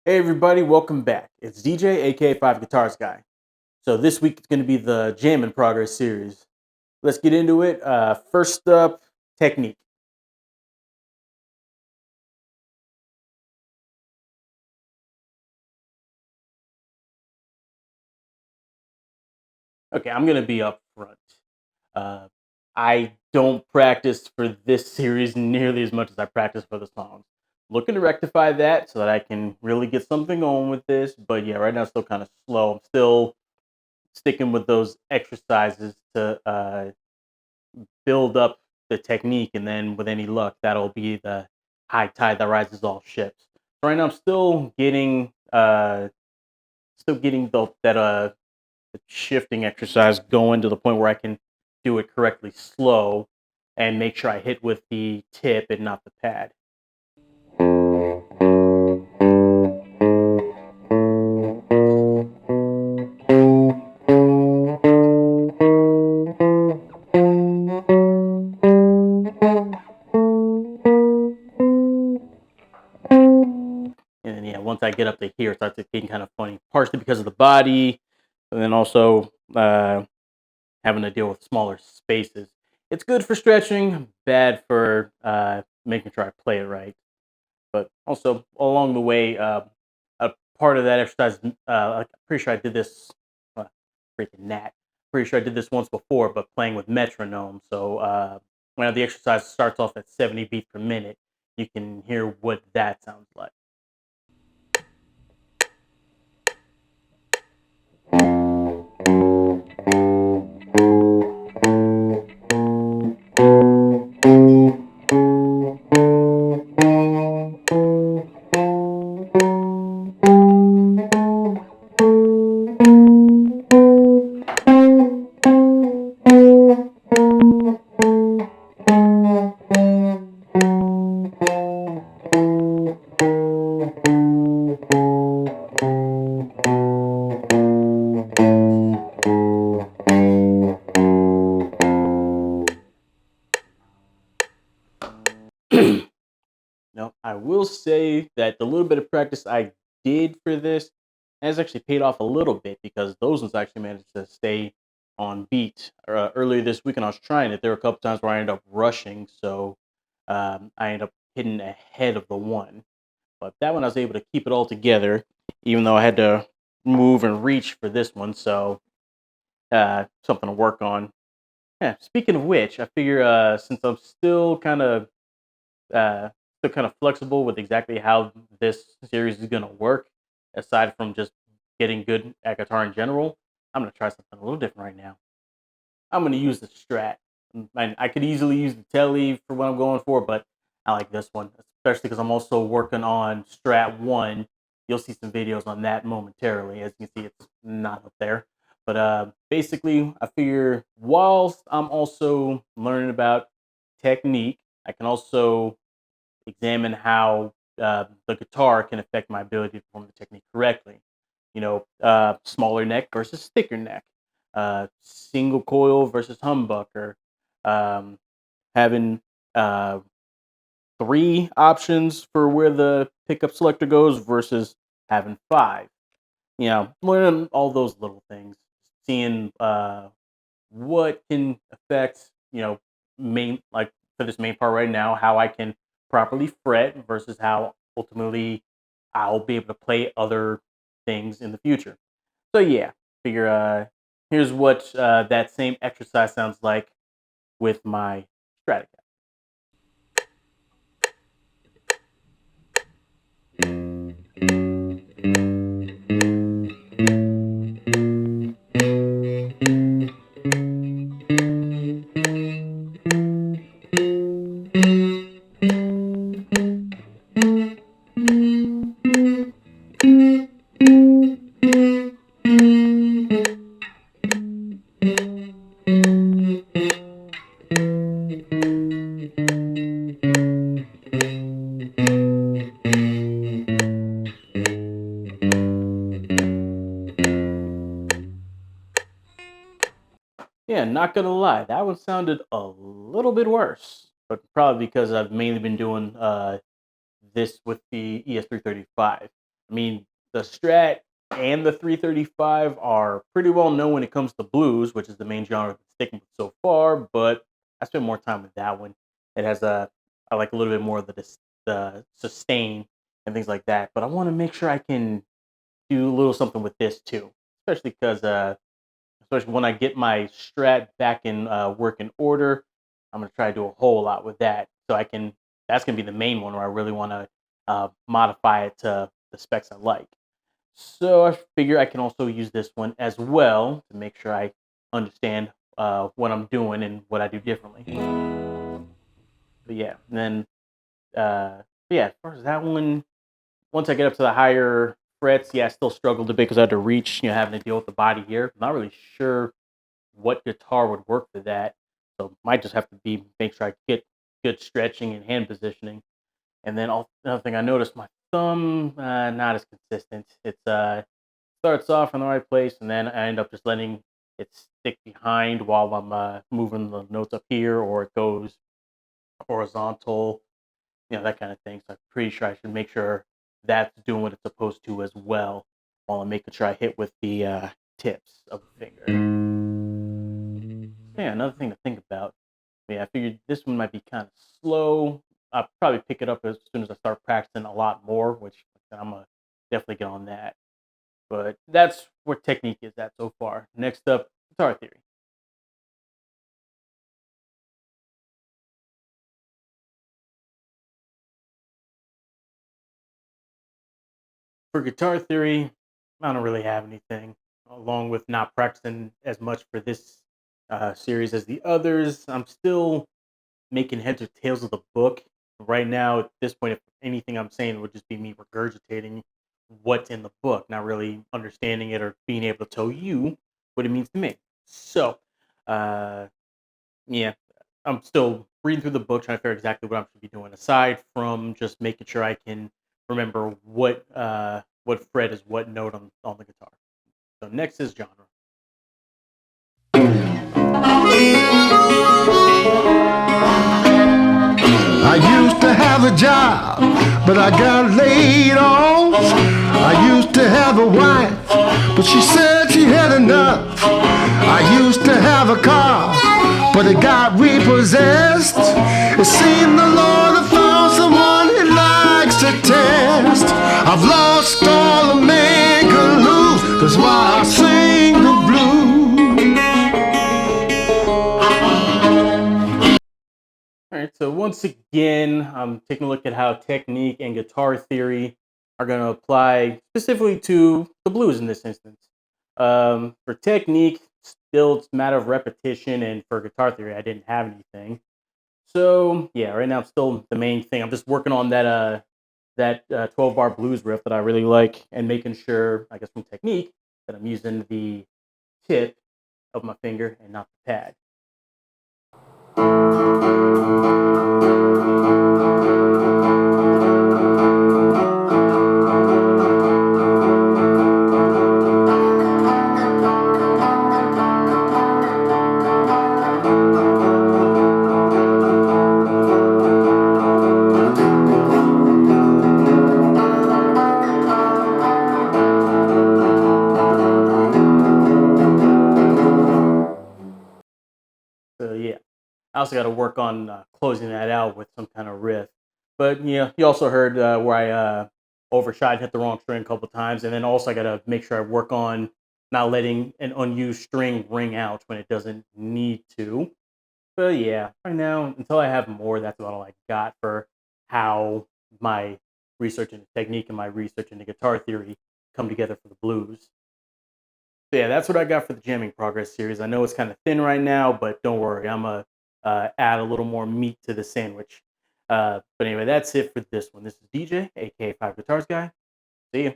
Hey everybody, welcome back. It's DJ, aka Five Guitars Guy. So this week it's going to be the Jam in Progress series. Let's get into it. First up, technique. Okay, I'm going to be up front. Uh, I don't practice for this series nearly as much as I practice for the songs. Looking to rectify that so that I can really get something going with this. But yeah, right now it's still kind of slow. I'm still sticking with those exercises to build up the technique, and then with any luck, that'll be the high tide that rises all ships. So right now, I'm still getting the shifting exercise going to the point where I can do it correctly slow and make sure I hit with the tip and not the pad. And then yeah, once I get up to here, it starts getting kind of funny, partially because of the body, and then also having to deal with smaller spaces. It's good for stretching, bad for making sure I play it right. But also along the way, a part of that exercise, I'm pretty sure I did this, uh, freaking gnat. Pretty sure I did this once before, but playing with metronome. So when the exercise starts off at 70 beats per minute, you can hear what that sounds like. No, I will say that the little bit of practice I did for this has actually paid off a little bit because those ones actually managed to stay on beat. Earlier this week, when I was trying it, there were a couple times where I ended up rushing, so I ended up hitting ahead of the one. But that one, I was able to keep it all together, even though I had to move and reach for this one. So something to work on. Yeah. Speaking of which, I figure since I'm uh, still kind of flexible with exactly how this series is going to work, aside from just getting good at guitar in general, I'm going to try something a little different right now. I'm going to use the Strat. And I could easily use the Tele for what I'm going for, but I like this one, especially because I'm also working on Strat 1. You'll see some videos on that momentarily. As you can see, it's not up there. But basically, I figure whilst I'm also learning about technique, I can also examine how the guitar can affect my ability to perform the technique correctly. Smaller neck versus thicker neck, single coil versus humbucker, um, having uh, three options for where the pickup selector goes versus having five. Learning all those little things, seeing what can affect, main like for this main part right now, how I can properly fret versus how ultimately I'll be able to play other things in the future. So yeah, figure here's what that same exercise sounds like with my Stratocaster. not gonna lie, that one sounded a little bit worse, but probably because I've mainly been doing this with the ES335. I mean, the Strat and the 335 are pretty well known when it comes to blues, which is the main genre that's sticking with so far. But I spend more time with that one. It has I like a little bit more of the sustain and things like that. But I want to make sure I can do a little something with this too, especially because especially when I get my Strat back in working order, I'm gonna try to do a whole lot with that. So I can. That's gonna be the main one where I really want to modify it to the specs I like. So I figure I can also use this one as well to make sure I understand what I'm doing and what I do differently. But yeah, and then yeah, as far as that one, once I get up to the higher frets, yeah, I still struggled a bit because I had to reach, having to deal with the body here. I'm not really sure what guitar would work for that. So might just have to be make sure I get good stretching and hand positioning. And then another thing I noticed, my thumb not as consistent. It's starts off in the right place, and then I end up just letting it stick behind while I'm moving the notes up here, or it goes horizontal, that kind of thing. So I'm pretty sure I should make sure that's doing what it's supposed to as well, while I'm making sure I hit with the tips of the finger. Yeah, another thing to think about. Yeah, I figured this one might be kind of slow. I'll probably pick it up as soon as I start practicing a lot more, which I'm gonna definitely get on that. But that's where technique is at so far. Next up, guitar theory. For guitar theory, I don't really have anything. Along with not practicing as much for this series as the others, I'm still making heads or tails of the book. Right now, at this point, if anything I'm saying would just be me regurgitating what's in the book, not really understanding it or being able to tell you what it means to me. So, uh, yeah, I'm still reading through the book, trying to figure out exactly what I should be doing, aside from just making sure I can remember what fret is what note on the guitar. So next is genre. I used to have a job, but I got laid off. I used to have a wife, but she said she had enough. I used to have a car, but it got repossessed. It seemed the Lord had found someone he likes to test. I've lost all a man could lose, that's why I sing the blues. All right, so once again, I'm taking a look at how technique and guitar theory are going to apply specifically to the blues in this instance. For technique, still it's a matter of repetition, and for guitar theory, I didn't have anything. So yeah, right now, still the main thing. I'm just working on that 12 bar blues riff that I really like, and making sure, I guess, from technique, that I'm using the tip of my finger and not the pad. So yeah, I also got to work on closing that out with some kind of riff. But you also heard where I overshot and hit the wrong string a couple times, and then also I got to make sure I work on not letting an unused string ring out when it doesn't need to. But yeah, right now, until I have more, that's about all I got for how my research into technique and my research into guitar theory come together for the blues. So yeah, that's what I got for the Jamming Progress series. I know it's kind of thin right now, but don't worry, I'm gonna add a little more meat to the sandwich. But anyway, that's it for this one. This is DJ, aka Five Guitars Guy. See you.